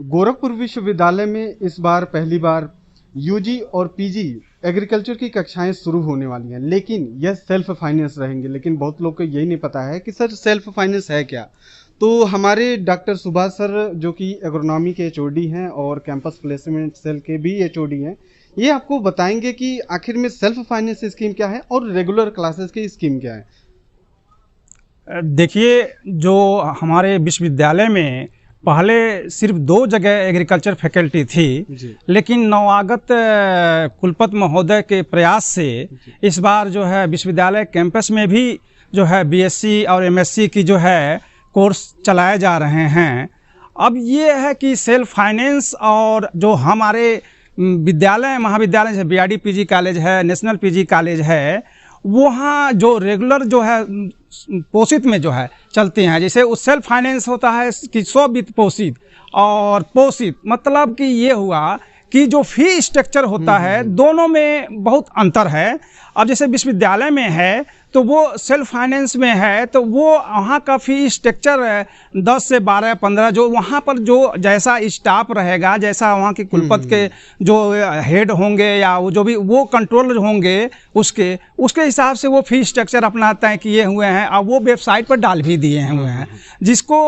गोरखपुर विश्वविद्यालय में इस बार पहली बार यूजी और पीजी एग्रीकल्चर की कक्षाएं शुरू होने वाली हैं, लेकिन यह सेल्फ फाइनेंस रहेंगे। लेकिन बहुत लोग को यही नहीं पता है कि सर सेल्फ फाइनेंस है क्या। तो हमारे डॉक्टर सुभाष सर जो कि एग्रोनॉमी के एचओडी हैं और कैंपस प्लेसमेंट सेल के भी एचओडी हैं, ये आपको बताएंगे कि आखिर में सेल्फ फाइनेंस स्कीम क्या है और रेगुलर क्लासेस की स्कीम क्या है। देखिए, जो हमारे विश्वविद्यालय में पहले सिर्फ 2 जगह एग्रीकल्चर फैकल्टी थी, लेकिन नवागत कुलपति महोदय के प्रयास से इस बार जो है विश्वविद्यालय कैंपस में भी जो है बीएससी और एमएससी की जो है कोर्स चलाए जा रहे हैं। अब ये है कि सेल्फ फाइनेंस और जो हमारे विद्यालय महाविद्यालय जैसे बीआरडी पीजी कॉलेज है, नेशनल पीजी कॉलेज है, वहाँ जो रेगुलर जो है पोषित में जो है चलते हैं। जैसे उस सेल्फ फाइनेंस होता है कि स्ववित्त पोषित, और पोषित मतलब कि ये हुआ कि जो फी स्ट्रक्चर होता है दोनों में बहुत अंतर है। अब जैसे विश्वविद्यालय में है तो वो सेल्फ फाइनेंस में है तो वो वहाँ का फी स्ट्रक्चर 10 से 12 15 जो वहाँ पर जो जैसा स्टाफ रहेगा, जैसा वहाँ के कुलपति के जो हेड होंगे या वो जो भी वो कंट्रोलर होंगे उसके हिसाब से वो फी स्ट्रक्चर अपना तय किए हुए हैं और वो वेबसाइट पर डाल भी दिए हुए हैं, जिसको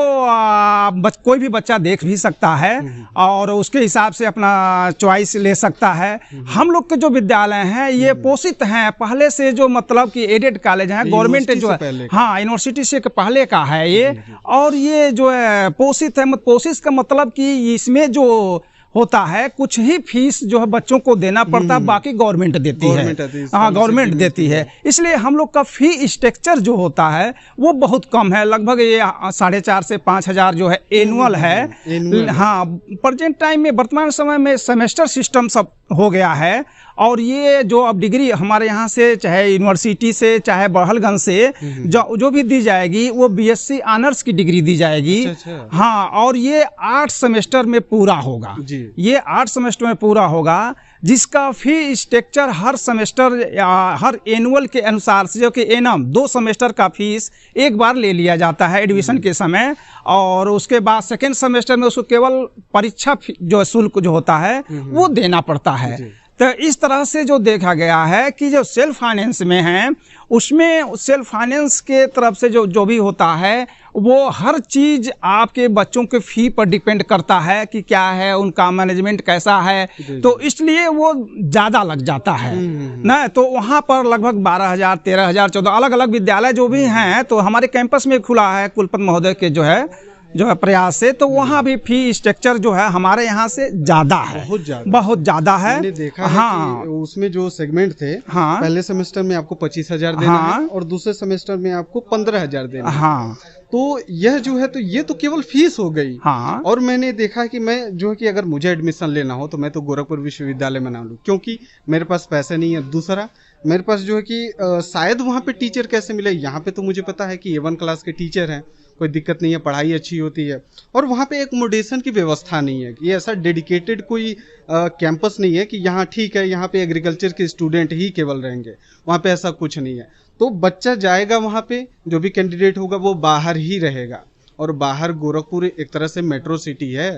कोई भी बच्चा देख भी सकता है और उसके हिसाब से अपना चॉइस ले सकता है। हम लोग के जो विद्यालय हैं ये पोषित हैं पहले से, जो मतलब कि एडेड कॉलेज है, गवर्नमेंट जो है, हाँ यूनिवर्सिटी से पहले का है ये। और ये जो है पोषित है, पोषित का मतलब कि इसमें जो होता है कुछ ही फीस जो है बच्चों को देना पड़ता है, बाकी गवर्नमेंट देती है। हाँ, गवर्नमेंट देती है। इसलिए हम लोग का फी स्ट्रक्चर जो होता है वो बहुत कम है, लगभग ये 4,500 से 5,000 जो है एनुअल है। हाँ, प्रेजेंट टाइम में वर्तमान समय में सेमेस्टर सिस्टम सब हो गया है। और ये जो अब डिग्री हमारे यहाँ से चाहे यूनिवर्सिटी से चाहे बड़हलगंज से जो भी दी जाएगी वो बीएससी ऑनर्स की डिग्री दी जाएगी। अच्छा। हाँ, और ये 8 सेमेस्टर में पूरा होगा। ये 8 सेमेस्टर में पूरा होगा, जिसका फी स्ट्रक्चर हर सेमेस्टर या हर एनुअल के अनुसार से, जो कि एनम 2 सेमेस्टर का फीस एक बार ले लिया जाता है एडमिशन के समय, और उसके बाद सेकेंड सेमेस्टर में उसको केवल परीक्षा जो शुल्क जो होता है वो देना पड़ता है। तो इस तरह से जो देखा गया है कि जो सेल्फ फाइनेंस में है उसमें सेल्फ फाइनेंस के तरफ से जो भी होता है वो हर चीज़ आपके बच्चों के फी पर डिपेंड करता है कि क्या है, उनका मैनेजमेंट कैसा है, तो इसलिए वो ज़्यादा लग जाता है ना। तो वहाँ पर लगभग 12,000 13,000 14 अलग अलग विद्यालय जो भी हैं, तो हमारे कैंपस में खुला है कुलपति महोदय के जो है प्रयास से, तो वहाँ भी फी स्ट्रक्चर जो है हमारे यहाँ से ज्यादा है, बहुत ज्यादा है। मैंने देखा है कि उसमें जो सेगमेंट थे, पहले सेमेस्टर में आपको 25,000 देना है और दूसरे सेमेस्टर में आपको 15,000 देना है। तो यह जो है, तो ये तो केवल फीस हो गई। और मैंने देखा कि मैं जो है कि अगर मुझे एडमिशन लेना हो तो मैं तो गोरखपुर विश्वविद्यालय में ना लूँ, क्योंकि मेरे पास पैसे नहीं है। दूसरा, मेरे पास जो है कि शायद वहाँ पे टीचर कैसे मिले। यहाँ पे तो मुझे पता है कि A1 क्लास के टीचर हैं, कोई दिक्कत नहीं है, पढ़ाई अच्छी होती है। और वहाँ पे एकोमोडेशन की व्यवस्था नहीं है, ये ऐसा डेडिकेटेड कोई कैंपस नहीं है कि यहाँ ठीक है यहाँ पे एग्रीकल्चर के स्टूडेंट ही केवल रहेंगे, वहाँ पे ऐसा कुछ नहीं है। तो बच्चा जाएगा वहाँ पे, जो भी कैंडिडेट होगा वो बाहर ही रहेगा। और बाहर गोरखपुर एक तरह से मेट्रो सिटी है,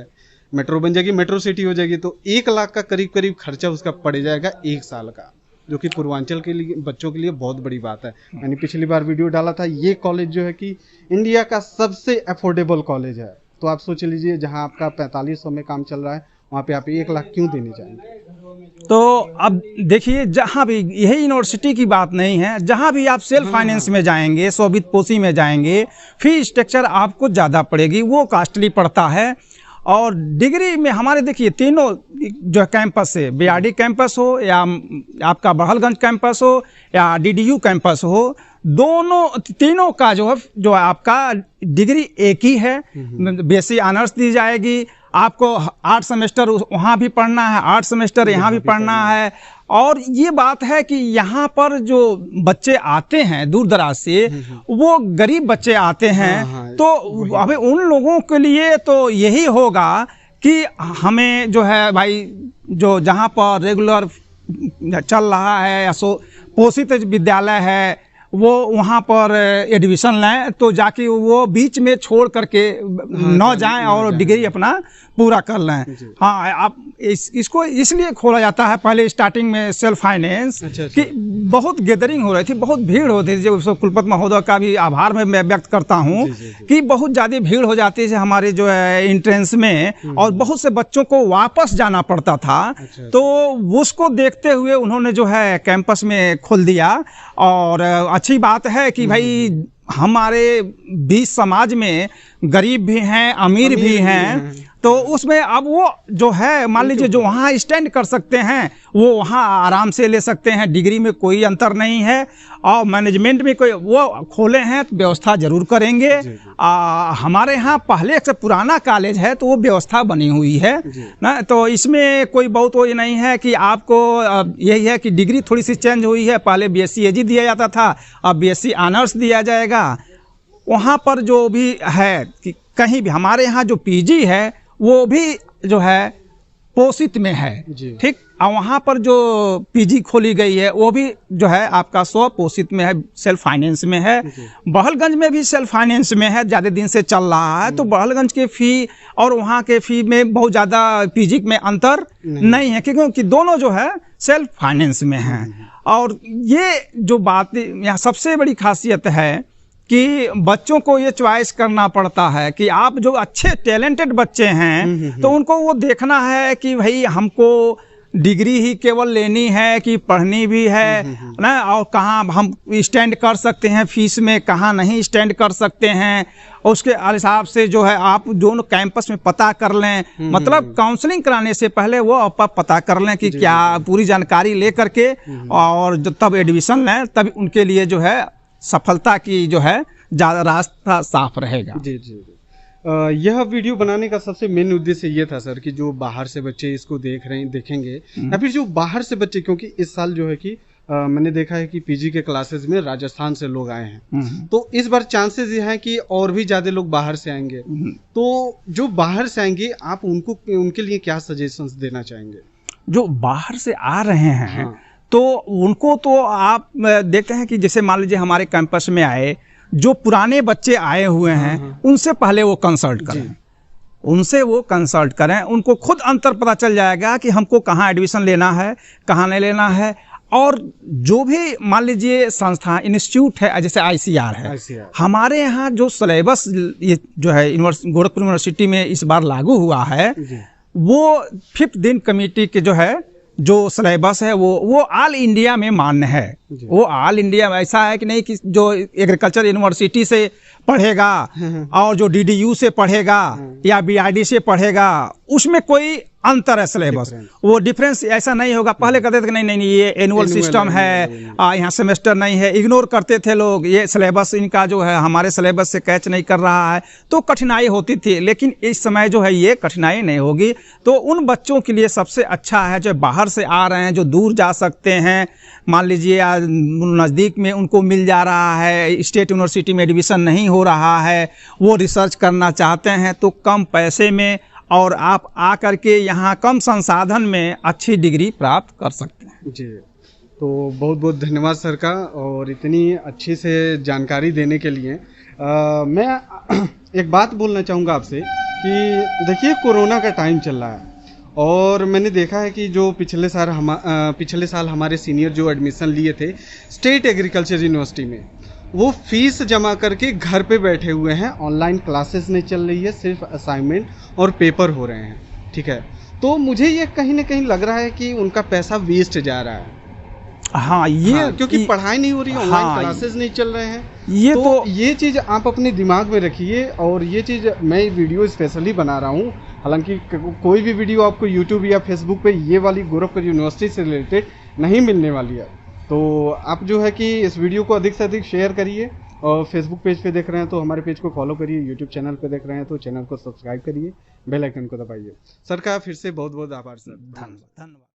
मेट्रो बन जाएगी, मेट्रो सिटी हो जाएगी, तो 1 लाख का करीब खर्चा उसका पड़ जाएगा 1 साल का, जो कि पूर्वांचल के लिए बच्चों के लिए बहुत बड़ी बात है। मैंने पिछली बार वीडियो डाला था, ये कॉलेज जो है कि इंडिया का सबसे अफोर्डेबल कॉलेज है। तो आप सोच लीजिए, जहां आपका 4500 में काम चल रहा है वहां पे आप 1 लाख क्यों देने जाएंगे। तो अब देखिए, जहां भी, यही यूनिवर्सिटी की बात नहीं है, जहां भी आप सेल्फ फाइनेंस में जाएंगे, स्ववित्त पोषी में जाएंगे, फी स्ट्रक्चर आपको ज़्यादा पड़ेगी, वो कॉस्टली पड़ता है। और डिग्री में हमारे देखिए तीनों जो कैंपस है, बीआरडी कैंपस हो या आपका बड़हलगंज कैंपस हो या डीडीयू कैंपस हो, तीनों का जो आपका डिग्री एक ही है। बीएससी ऑनर्स दी जाएगी, आपको 8 सेमेस्टर वहाँ भी पढ़ना है, 8 सेमेस्टर यहाँ भी पढ़ना है। और ये बात है कि यहाँ पर जो बच्चे आते हैं दूर दराज से, वो गरीब बच्चे आते हैं। तो अभी उन लोगों के लिए तो यही होगा कि हमें जो है भाई, जो जहाँ पर रेगुलर चल रहा है या पोषित विद्यालय है, वो वहाँ पर एडमिशन लें, तो जाके वो बीच में छोड़ करके न जाएं और डिग्री अपना पूरा कर लें। हाँ, आप इसको इसलिए खोला जाता है, पहले स्टार्टिंग में सेल्फ फाइनेंस कि बहुत गैदरिंग हो रही थी, बहुत भीड़ होती थी। जो कुलपति महोदय का भी आभार मैं व्यक्त करता हूँ कि बहुत ज़्यादा भीड़ हो जाती है हमारे जो है एंट्रेंस में, और बहुत से बच्चों को वापस जाना पड़ता था। तो उसको देखते हुए उन्होंने जो है कैंपस में खोल दिया। और अच्छी बात है कि भाई हमारे बीच समाज में गरीब भी हैं, अमीर भी हैं, तो उसमें अब वो जो है मान लीजिए जो वहाँ स्टैंड कर सकते हैं वो वहाँ आराम से ले सकते हैं, डिग्री में कोई अंतर नहीं है। और मैनेजमेंट में कोई वो खोले हैं तो व्यवस्था जरूर करेंगे। हमारे यहाँ पहले से पुराना कॉलेज है तो वो व्यवस्था बनी हुई है ना, तो इसमें कोई बहुत वो नहीं है कि आपको यही है कि डिग्री थोड़ी सी चेंज हुई है, पहले BSc AG दिया जाता था, अब BSc ऑनर्स दिया जाएगा। वहाँ पर जो भी है कि कहीं भी हमारे यहाँ जो PG है वो भी जो है पोषित में है, ठीक। और वहाँ पर जो PG खोली गई है वो भी जो है आपका स्वपोषित में है, सेल्फ फाइनेंस में है। बहलगंज में भी सेल्फ फाइनेंस में है, ज़्यादा दिन से चल रहा है। तो बहलगंज के फ़ी और वहाँ के फ़ी में बहुत ज़्यादा PG में अंतर नहीं है, क्योंकि दोनों जो है सेल्फ फाइनेंस में है। और ये जो बात यहाँ सबसे बड़ी खासियत है कि बच्चों को ये चॉइस करना पड़ता है कि आप जो अच्छे टैलेंटेड बच्चे हैं तो उनको वो देखना है कि भाई हमको डिग्री ही केवल लेनी है कि पढ़नी भी है ना, और कहाँ हम स्टैंड कर सकते हैं फीस में, कहाँ नहीं स्टैंड कर सकते हैं, उसके हिसाब से जो है आप दोनों कैंपस में पता कर लें। मतलब काउंसलिंग कराने से पहले वो आप पता कर लें कि क्या पूरी जानकारी ले करके और तब एडमिशन लें, तब उनके लिए जो है सफलता की जो है ज़्यादा रास्ता साफ रहेगा। जी जी। यह वीडियो बनाने का सबसे मेन उद्देश्य ये था सर कि जो बाहर से बच्चे इसको देखेंगे या फिर जो बाहर से बच्चे, क्योंकि इस साल जो है कि मैंने देखा है कि PG के क्लासेस में राजस्थान से लोग आए हैं, तो इस बार चांसेस ये हैं कि और भी ज्यादा लोग बाहर से आएंगे। तो जो बाहर से आएंगे आप उनके लिए क्या सजेशंस देना चाहेंगे? जो बाहर से आ रहे हैं तो उनको तो आप देखते हैं कि जैसे मान लीजिए हमारे कैंपस में आए जो पुराने बच्चे आए हुए हैं उनसे पहले वो कंसल्ट करें, उनको खुद अंतर पता चल जाएगा कि हमको कहाँ एडमिशन लेना है, कहाँ नहीं लेना है। और जो भी मान लीजिए संस्था इंस्टीट्यूट है, जैसे ICR है, हमारे यहाँ जो सिलेबस ये जो है गोरखपुर यूनिवर्सिटी में इस बार लागू हुआ है, वो 5th दिन कमेटी के जो है जो सिलेबस है वो ऑल इंडिया में मान्य है। वो ऑल इंडिया में ऐसा है कि नहीं कि जो एग्रीकल्चर यूनिवर्सिटी से पढ़ेगा और जो DDU से पढ़ेगा या BID से पढ़ेगा उसमें कोई अंतर है सिलेबस, वो डिफरेंस ऐसा नहीं होगा। पहले कहते थे कि नहीं ये एनुअल सिस्टम है, यहाँ सेमेस्टर नहीं है, इग्नोर करते थे लोग, ये सिलेबस इनका जो है हमारे सिलेबस से कैच नहीं कर रहा है, तो कठिनाई होती थी। लेकिन इस समय जो है ये कठिनाई नहीं होगी। तो उन बच्चों के लिए सबसे अच्छा है जो बाहर से आ रहे हैं, जो दूर जा सकते हैं, मान लीजिए नज़दीक में उनको मिल जा रहा है, स्टेट यूनिवर्सिटी में एडमिशन नहीं हो रहा है, वो रिसर्च करना चाहते हैं तो कम पैसे में और आप आकर के यहाँ कम संसाधन में अच्छी डिग्री प्राप्त कर सकते हैं। जी, तो बहुत बहुत धन्यवाद सर का, और इतनी अच्छी से जानकारी देने के लिए। मैं एक बात बोलना चाहूँगा आपसे कि देखिए कोरोना का टाइम चल रहा है और मैंने देखा है कि जो पिछले साल हमारे सीनियर जो एडमिशन लिए थे स्टेट एग्रीकल्चर यूनिवर्सिटी में, वो फीस जमा करके घर पे बैठे हुए हैं, ऑनलाइन क्लासेस नहीं चल रही है, सिर्फ असाइनमेंट और पेपर हो रहे हैं, ठीक है। तो मुझे ये कहीं ना कहीं लग रहा है कि उनका पैसा वेस्ट जा रहा है। क्योंकि पढ़ाई नहीं हो रही है, ऑनलाइन क्लासेस नहीं चल रहे हैं। ये चीज़ आप अपने दिमाग में रखिए, और ये चीज़ मैं वीडियो स्पेशली बना रहा हूँ। हालांकि कोई भी वीडियो आपको यूट्यूब या फेसबुक पे ये वाली गोरखपुर यूनिवर्सिटी से रिलेटेड नहीं मिलने वाली है। तो आप जो है कि इस वीडियो को अधिक से अधिक शेयर करिए, और फेसबुक पेज पे देख रहे हैं तो हमारे पेज को फॉलो करिए, यूट्यूब चैनल पे देख रहे हैं तो चैनल को सब्सक्राइब करिए, बेल आइकन को दबाइए। सर का फिर से बहुत बहुत आभार सर, धन्यवाद।